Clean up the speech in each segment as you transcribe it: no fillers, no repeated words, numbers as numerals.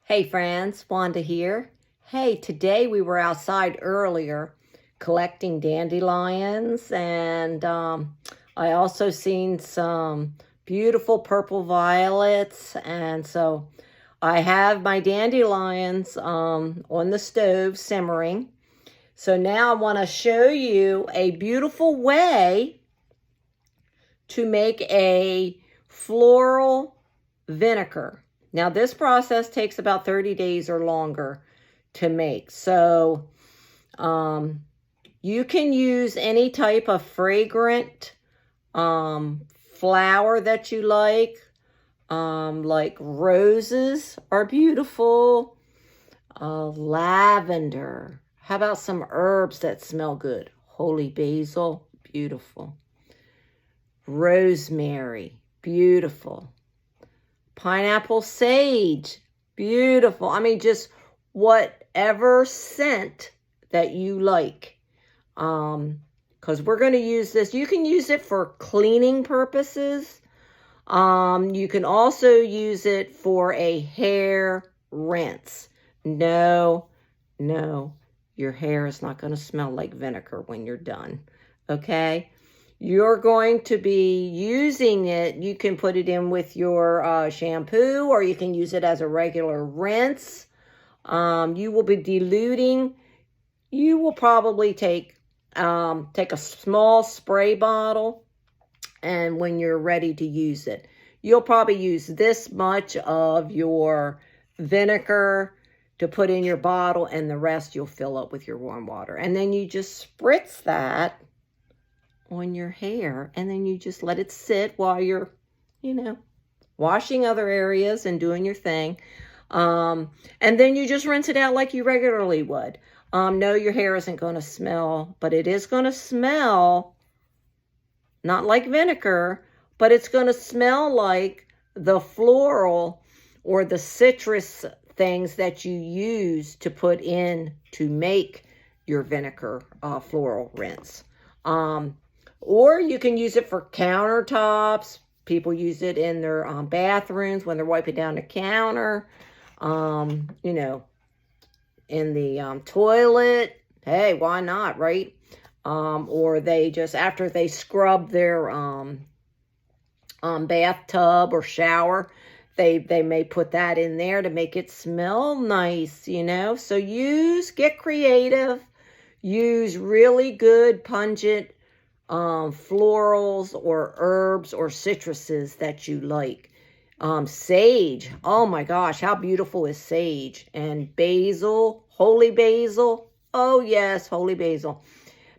Hey friends, Wanda here. Hey, today we were outside earlier collecting dandelions, and I also seen some beautiful purple violets, and so I have my dandelions on the stove simmering. So now I want to show you a beautiful way to make a floral vinegar. Now, this process takes about 30 days or longer to make. So, you can use any type of fragrant flower that you like roses are beautiful, lavender. How about some herbs that smell good? Holy basil, beautiful. Rosemary, beautiful. Pineapple sage, beautiful. I mean, just whatever scent that you like. Because we're going to use this. You can use it for cleaning purposes. You can also use it for a hair rinse. No, your hair is not going to smell like vinegar when you're done. Okay? You're going to be using it. You can put it in with your shampoo, or you can use it as a regular rinse. You will be diluting. You will probably take a small spray bottle, and when you're ready to use it, you'll probably use this much of your vinegar to put in your bottle, and the rest you'll fill up with your warm water. And then you just spritz that on your hair, and then you just let it sit while you're, washing other areas and doing your thing. And then you just rinse it out like you regularly would. No, your hair isn't going to smell, but it is going to smell not like vinegar, but it's going to smell like the floral or the citrus things that you use to put in to make your vinegar floral rinse. Or you can use it for countertops. People use it in their bathrooms when they're wiping down the counter. In the toilet. Hey, why not, right? Or they just, after they scrub their bathtub or shower, they may put that in there to make it smell nice, So get creative. Use really good, pungent florals or herbs or citruses that you like. Sage, oh my gosh, how beautiful is sage? And basil, holy basil, oh yes, holy basil.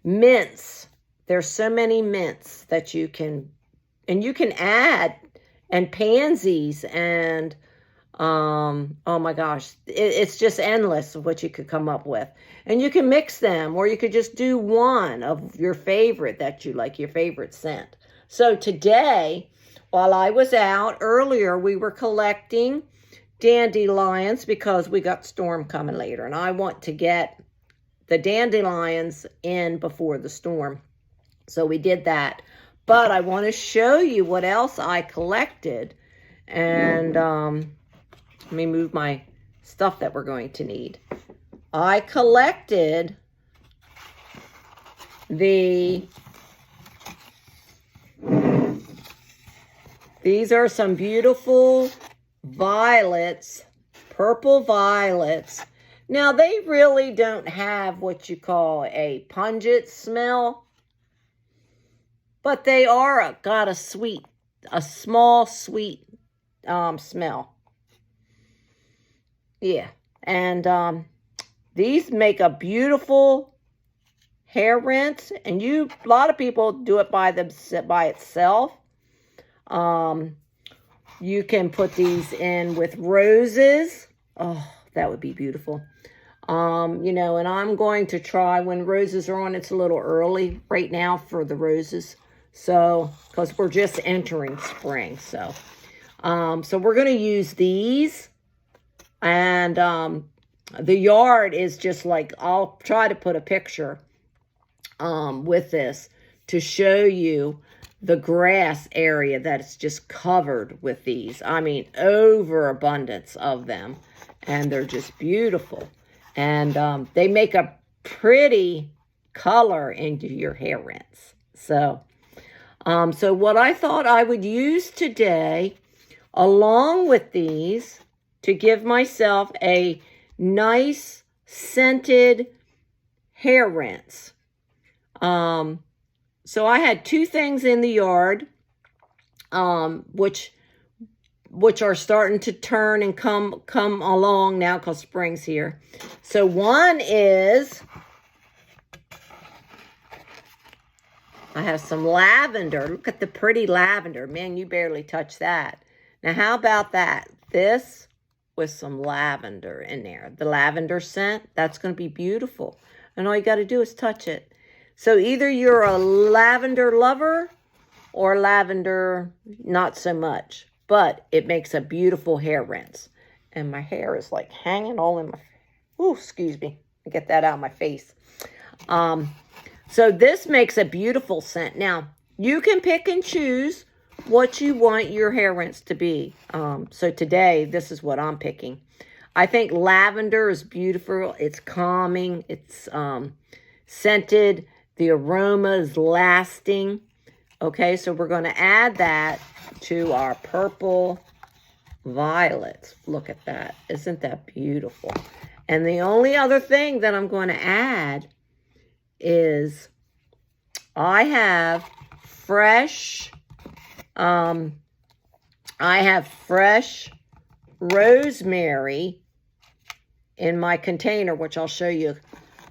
Mints, there's so many mints that you can add, and pansies, and oh my gosh, it's just endless of what you could come up with. And you can mix them, or you could just do one of your favorite that you like, your favorite scent. So today, while I was out earlier, we were collecting dandelions because we got storm coming later, and I want to get the dandelions in before the storm. So we did that. But I want to show you what else I collected. And let me move my stuff that we're going to need. I collected these are some beautiful violets, purple violets. Now, they really don't have what you call a pungent smell, but they are got a small sweet smell. Yeah, and these make a beautiful hair rinse, and a lot of people do it by itself. You can put these in with roses. Oh, that would be beautiful. And I'm going to try when roses are on. It's a little early right now for the roses. So, because we're just entering spring. So we're going to use these. And the yard is just like, I'll try to put a picture with this to show you the grass area that's just covered with these. I mean, overabundance of them. and they're just beautiful. And they make a pretty color into your hair rinse. So what I thought I would use today, along with these, to give myself a nice scented hair rinse. So I had two things in the yard, which are starting to turn and come along now because spring's here. So one is, I have some lavender. Look at the pretty lavender. Man, you barely touch that. Now, how about that? This with some lavender in there. The lavender scent, that's going to be beautiful. And all you got to do is touch it. So either you're a lavender lover or lavender not so much. But it makes a beautiful hair rinse. And my hair is like hanging all in my... Ooh, excuse me. Get that out of my face. So this makes a beautiful scent. Now, you can pick and choose what you want your hair rinse to be. So today, this is what I'm picking. I think lavender is beautiful. It's calming. It's scented. The aroma is lasting. Okay, so we're going to add that to our purple violets. Look at that. Isn't that beautiful? And the only other thing that I'm going to add is I have fresh rosemary in my container, which I'll show you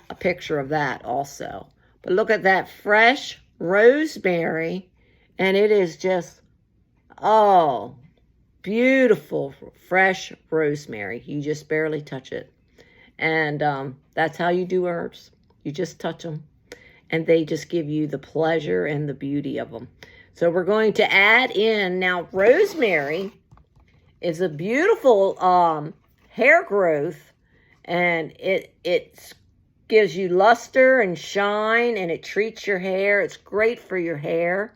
a picture of that also. But look at that fresh rosemary, and it is just, oh, beautiful fresh rosemary. You just barely touch it. And that's how you do herbs. You just touch them, and they just give you the pleasure and the beauty of them. So we're going to add in, now rosemary is a beautiful hair growth, and it gives you luster and shine, and it treats your hair. It's great for your hair,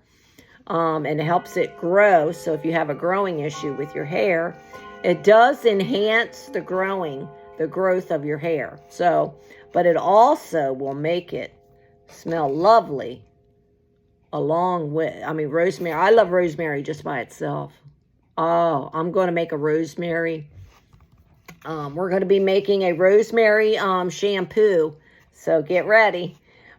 and it helps it grow. So if you have a growing issue with your hair, it does enhance the growth of your hair. So, but it also will make it smell lovely along with, rosemary. I love rosemary just by itself. Oh, I'm going to make a rosemary. We're going to be making a rosemary shampoo. So get ready.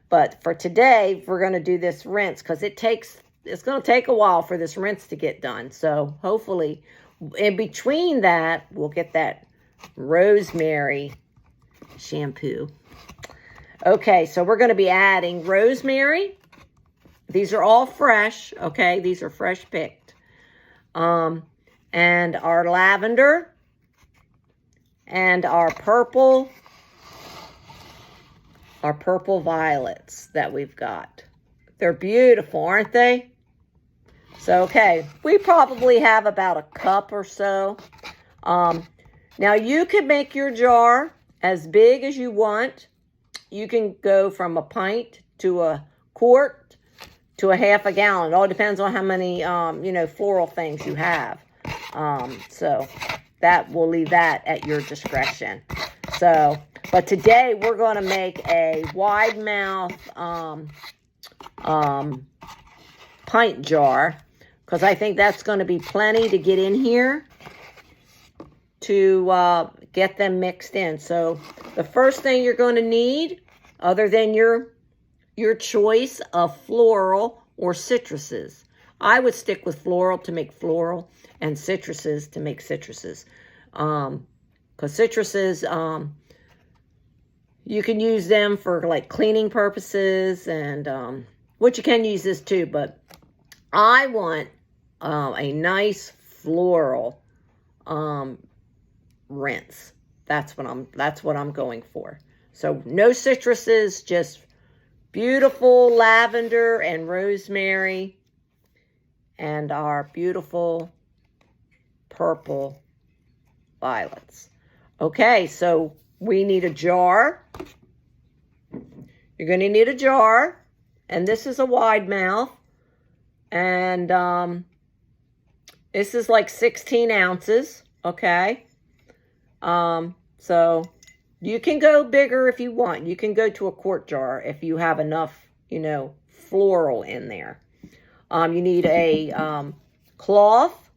But for today, we're going to do this rinse because it's going to take a while for this rinse to get done. So hopefully in between that, we'll get that rosemary shampoo. Okay, so we're going to be adding rosemary. These are all fresh, okay? These are fresh picked. And our lavender and our purple violets that we've got. They're beautiful, aren't they? So, okay, we probably have about a cup or so. Now, you can make your jar as big as you want. You can go from a pint to a quart to a half a gallon. It all depends on how many, floral things you have. So that we'll leave that at your discretion. So, but today we're going to make a wide mouth pint jar, because I think that's going to be plenty to get in here to get them mixed in. So the first thing you're going to need, other than your choice of floral or citruses, I would stick with floral to make floral and citruses to make citruses. Because citruses, you can use them for like cleaning purposes, and which you can use this too, but I want a nice floral rinse. That's what I'm going for. So no citruses, just beautiful lavender and rosemary and our beautiful purple violets. Okay, so we need a jar. You're going to need a jar, and this is a wide mouth, and this is like 16 ounces, okay? So you can go bigger if you want. You can go to a quart jar if you have enough, floral in there. You need a cloth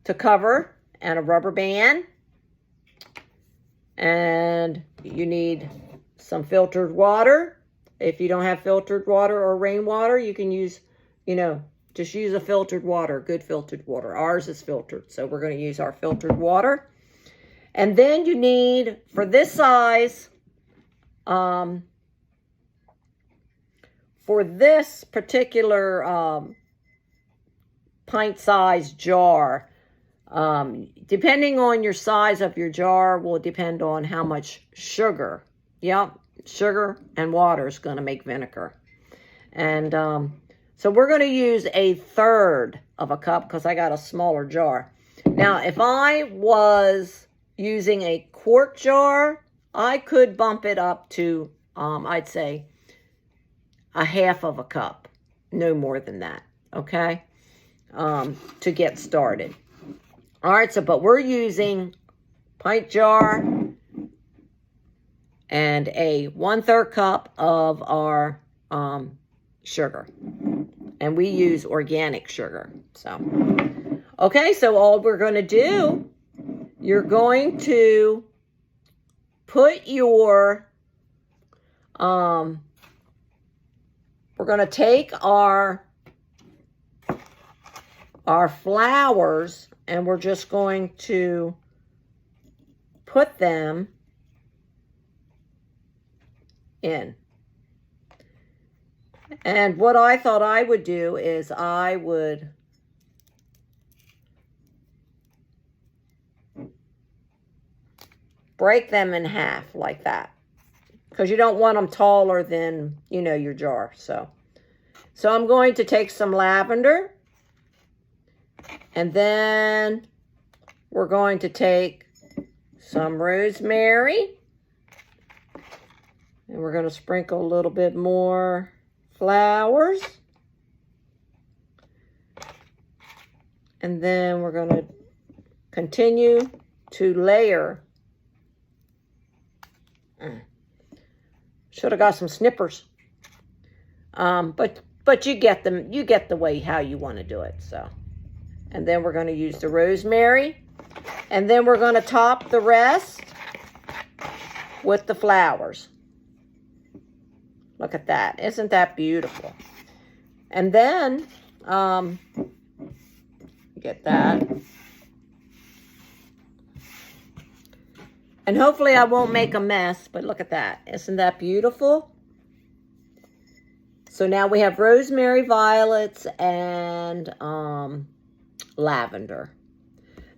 to cover and a rubber band. And you need some filtered water. If you don't have filtered water or rainwater, you can use, just use a filtered water, good filtered water. Ours is filtered, so we're going to use our filtered water. And then you need, for this size, for this particular pint-sized jar, depending on your size of your jar will depend on how much sugar. Yep, sugar and water is going to make vinegar. And so we're going to use 1/3 of a cup because I got a smaller jar. Now, if I was using a quart jar, I could bump it up to, I'd say, 1/2 of a cup. No more than that, okay, to get started. All right, so, but we're using pint jar and a 1/3 cup of our sugar. And we use organic sugar. So, okay, so all we're going to do, you're going to put your, we're going to take our flowers and we're just going to put them in. And what I thought I would do is I would break them in half like that. Because you don't want them taller than, your jar. So I'm going to take some lavender. And then we're going to take some rosemary. And we're going to sprinkle a little bit more flowers. And then we're going to continue to layer. Should have got some snippers. But you get them. You get the way how you want to do it. So, and then we're going to use the rosemary. And then we're going to top the rest with the flowers. Look at that. Isn't that beautiful? And then, get that. And hopefully I won't make a mess, but look at that. Isn't that beautiful? So now we have rosemary, violets, and lavender.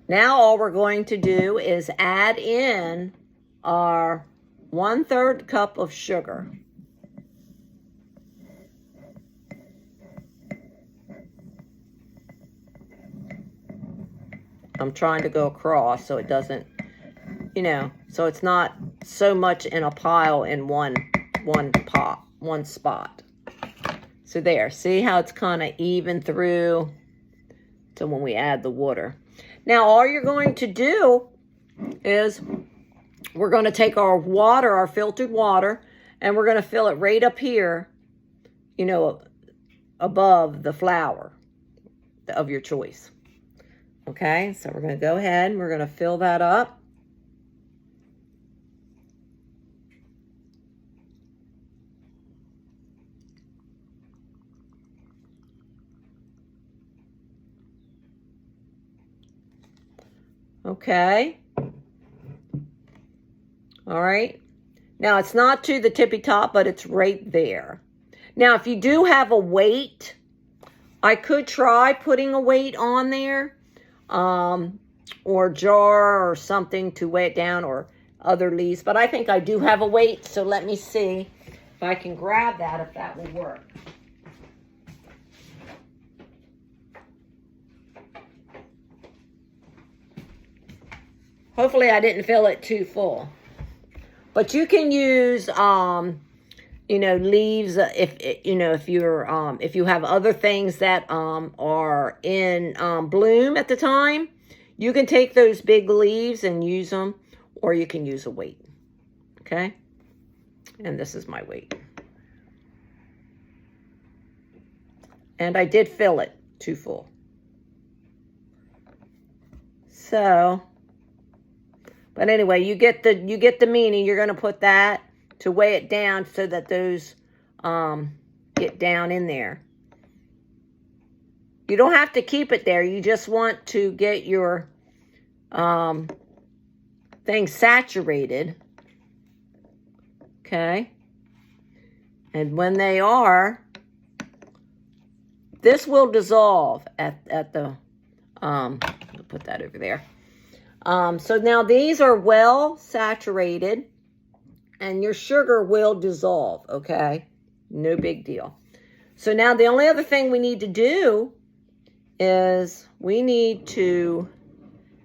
Now all we're going to do is add in our 1/3 cup of sugar. I'm trying to go across so it doesn't, so it's not so much in a pile in one spot. So there, see how it's kind of even through to when we add the water. Now all you're going to do is we're going to take our water, our filtered water, and we're going to fill it right up here, above the flower of your choice. Okay, so we're going to go ahead and we're going to fill that up. Okay. All right. Now, it's not to the tippy top, but it's right there. Now, if you do have a weight, I could try putting a weight on there. Or jar or something to weigh it down, or other leaves. But I think I do have a weight, so let me see if I can grab that, if that will work. Hopefully I didn't fill it too full. But you can use, leaves, if you have other things that are in bloom at the time, You can take those big leaves and use them, or you can use a weight. Okay? And this is my weight. And I did fill it too full. So, but anyway, you get the meaning. You're going to put that to weigh it down so that those get down in there. You don't have to keep it there. You just want to get your thing saturated. Okay? And when they are, this will dissolve at the, I'll put that over there. So now these are well saturated and your sugar will dissolve, okay? No big deal. So now the only other thing we need to do is we need to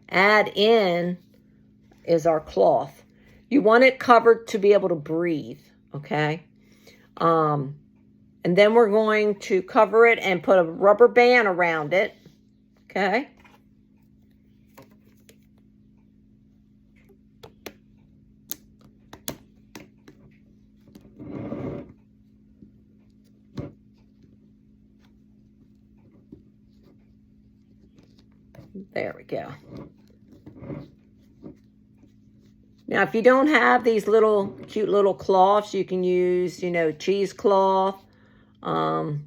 add in is our cloth. You want it covered to be able to breathe, okay? And then we're going to cover it and put a rubber band around it, okay? There we go. Now, if you don't have these little cute little cloths, you can use, you know, cheesecloth. You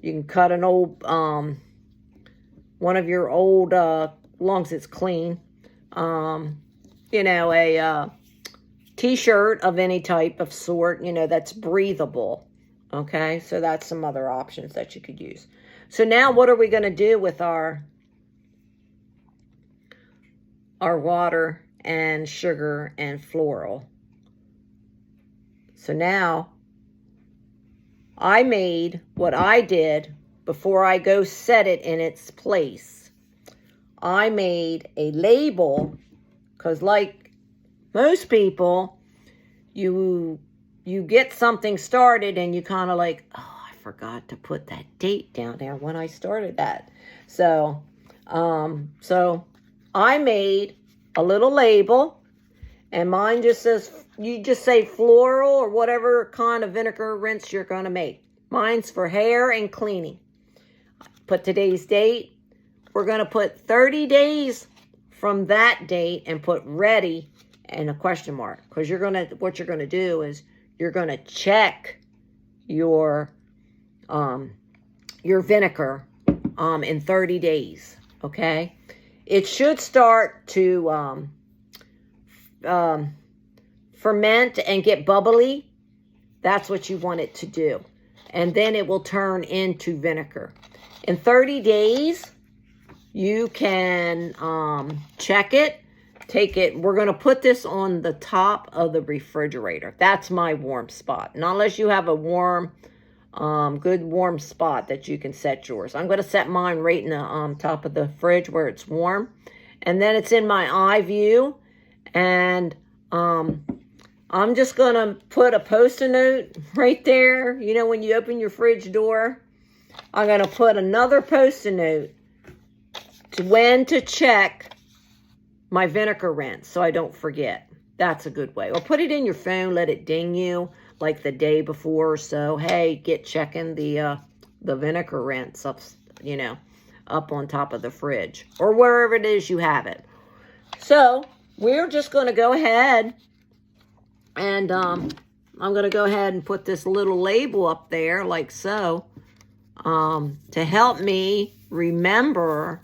can cut an old, one of your old, as long as it's clean, you know, a t-shirt of any type of sort, you know, that's breathable. Okay, so that's some other options that you could use. So now what are we going to do with our water and sugar and floral? So now I made what I did before I go set it in its place. I made a label because like most people, you get something started and you kind of like, oh, I forgot to put that date down there when I started that. So, so I made a little label, and mine just says, you just say floral or whatever kind of vinegar rinse you're going to make. Mine's for hair and cleaning. Put today's date. We're going to put 30 days from that date and put ready and a question mark. Because what you're going to do is you're going to check your vinegar in 30 days. Okay? It should start to ferment and get bubbly. That's what you want it to do. And then it will turn into vinegar. In 30 days, you can check it. Take it. We're going to put this on the top of the refrigerator. That's my warm spot. Not unless you have a warm, good warm spot that you can set yours. I'm going to set mine right in the top of the fridge where it's warm. And then it's in my eye view. And I'm just going to put a Post-it note right there. You know, when you open your fridge door, I'm going to put another Post-it note to when to check my vinegar rinse so I don't forget. That's a good way. Or put it in your phone, let it ding you like the day before or so. Hey, get checking the vinegar rinse up, you know, up on top of the fridge or wherever it is you have it. So we're just going to go ahead and I'm going to go ahead and put this little label up there like so to help me remember.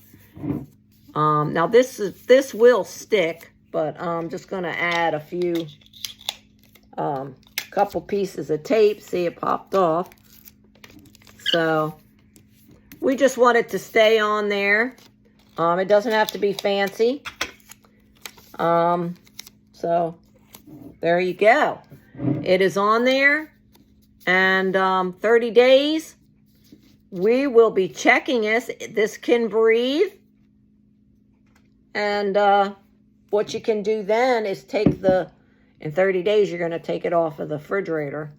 Now this will stick, but I'm just going to add a few, couple pieces of tape. See, it popped off. So we just want it to stay on there. It doesn't have to be fancy. So there you go. It is on there, and 30 days, we will be checking this. This can breathe. And what you can do then is take in 30 days, you're going to take it off of the refrigerator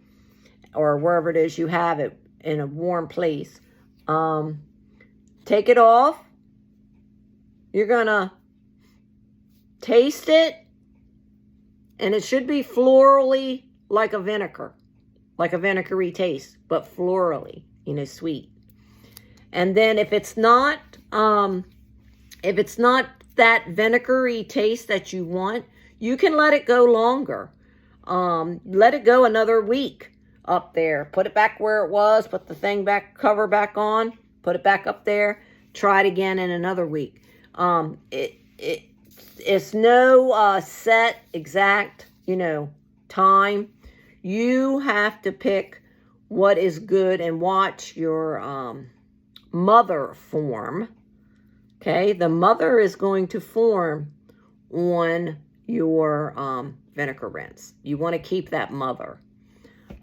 or wherever it is you have it in a warm place. Take it off. You're going to taste it, and it should be florally like a vinegar, like a vinegary taste, but florally, sweet. And then if it's not that vinegary taste that you want, you can let it go longer. Let it go another week up there. Put it back where it was. Put the thing back, cover back on. Put it back up there. Try it again in another week. It's no set exact, time. You have to pick what is good and watch your mother form. Okay, the mother is going to form on your vinegar rinse. You want to keep that mother.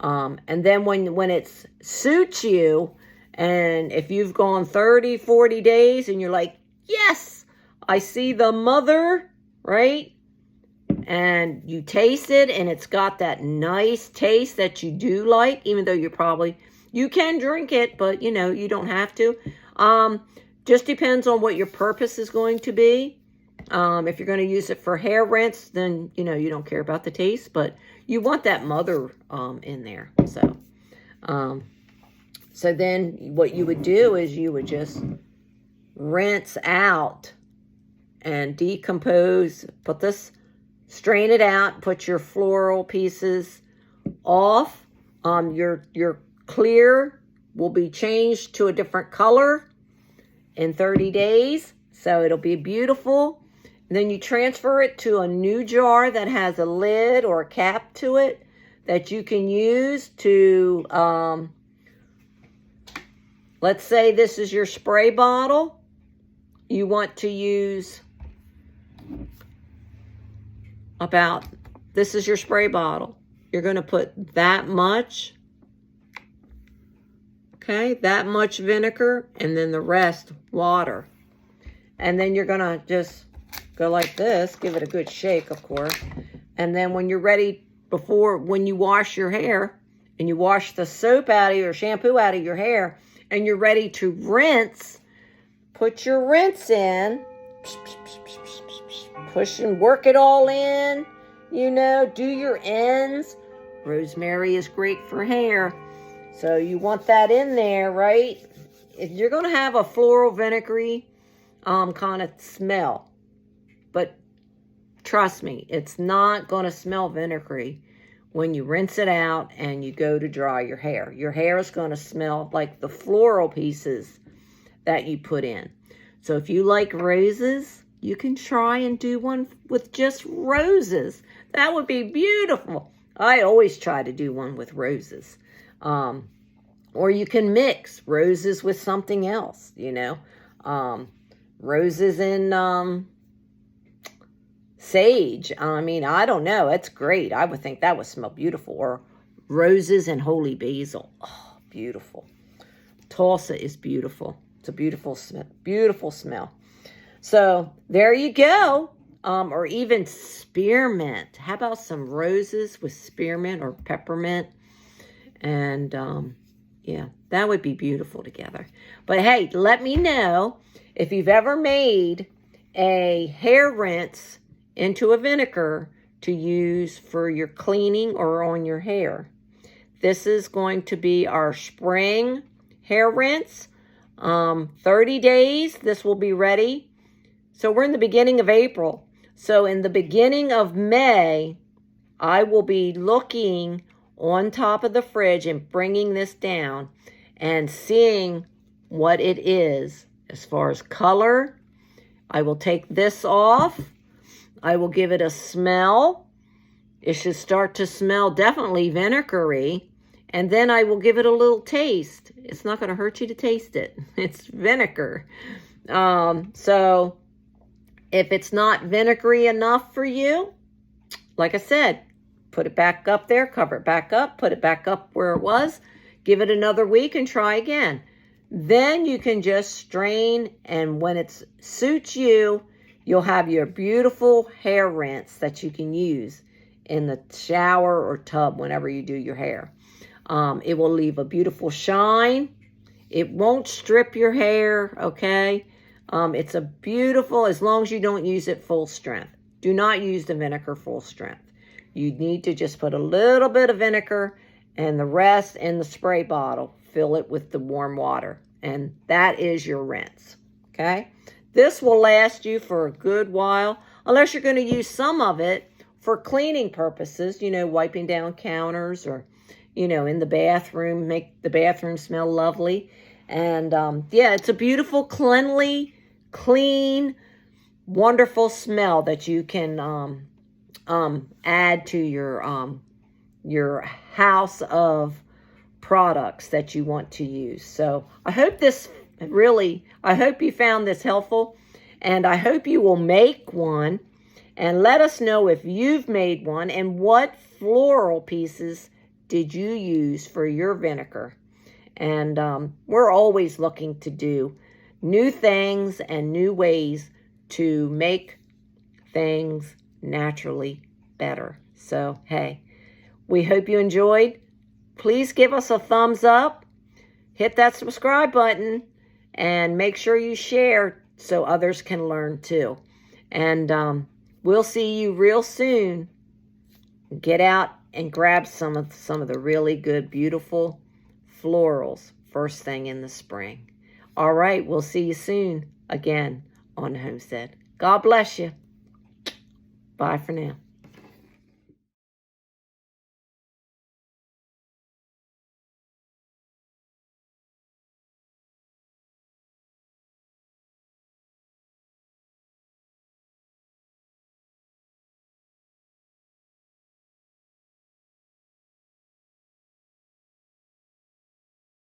And then when it suits you, and if you've gone 30, 40 days and you're like, yes, I see the mother, right? And you taste it and it's got that nice taste that you do like, even though you can drink it, but you don't have to. Just depends on what your purpose is going to be. If you're going to use it for hair rinse, then, you don't care about the taste, but you want that mother in there. So then what you would do is you would just rinse out and decompose, strain it out, put your floral pieces off. Your clear will be changed to a different color in 30 days. So it'll be beautiful. And then you transfer it to a new jar that has a lid or a cap to it that you can use to, let's say this is your spray bottle. You want to use this is your spray bottle. You're going to put that much, okay, that much vinegar, and then the rest water. And then you're going to just go like this, give it a good shake, of course. And then when you're ready, when you wash your hair and you wash the soap out of your shampoo out of your hair and you're ready to rinse, put your rinse in, push and work it all in, do your ends. Rosemary is great for hair. So you want that in there, right? If you're going to have a floral vinegary kind of smell, but trust me, it's not going to smell vinegary when you rinse it out and you go to dry your hair. Your hair is going to smell like the floral pieces that you put in. So if you like roses, you can try and do one with just roses. That would be beautiful. I always try to do one with roses. Or you can mix roses with something else, roses and sage. I don't know. It's great. I would think that would smell beautiful. Or roses and holy basil. Oh, beautiful. Tulsa is beautiful. It's a beautiful smell. So there you go. Or even spearmint. How about some roses with spearmint or peppermint? And yeah, that would be beautiful together. But hey, let me know if you've ever made a hair rinse into a vinegar to use for your cleaning or on your hair. This is going to be our spring hair rinse. 30 days, this will be ready. So we're in the beginning of April. So in the beginning of May, I will be looking on top of the fridge and bringing this down and seeing what it is as far as color. I will take this off. I will give it a smell. It should start to smell definitely vinegary. And then I will give it a little taste. It's not going to hurt you to taste it. It's vinegar. So if it's not vinegary enough for you, like I said, put it back up there, cover it back up, put it back up where it was, give it another week and try again. Then you can just strain, and when it suits you, you'll have your beautiful hair rinse that you can use in the shower or tub whenever you do your hair. It will leave a beautiful shine. It won't strip your hair, okay? It's a beautiful, as long as you don't use it full strength. Do not use the vinegar full strength. You need to just put a little bit of vinegar and the rest in the spray bottle. Fill it with the warm water. And that is your rinse. Okay? This will last you for a good while, unless you're going to use some of it for cleaning purposes, you know, wiping down counters or, you know, in the bathroom, make the bathroom smell lovely. And yeah, it's a beautiful, cleanly, clean, wonderful smell that you can add to your house of products that you want to use. So I hope I hope you found this helpful, and I hope you will make one and let us know if you've made one and what floral pieces did you use for your vinegar. And we're always looking to do new things and new ways to make things naturally better. So, hey, we hope you enjoyed. Please give us a thumbs up, hit that subscribe button, and make sure you share so others can learn too. And we'll see you real soon. Get out and grab some of the really good, beautiful florals first thing in the spring. All right, we'll see you soon again on the Homestead. God bless you. Bye for now.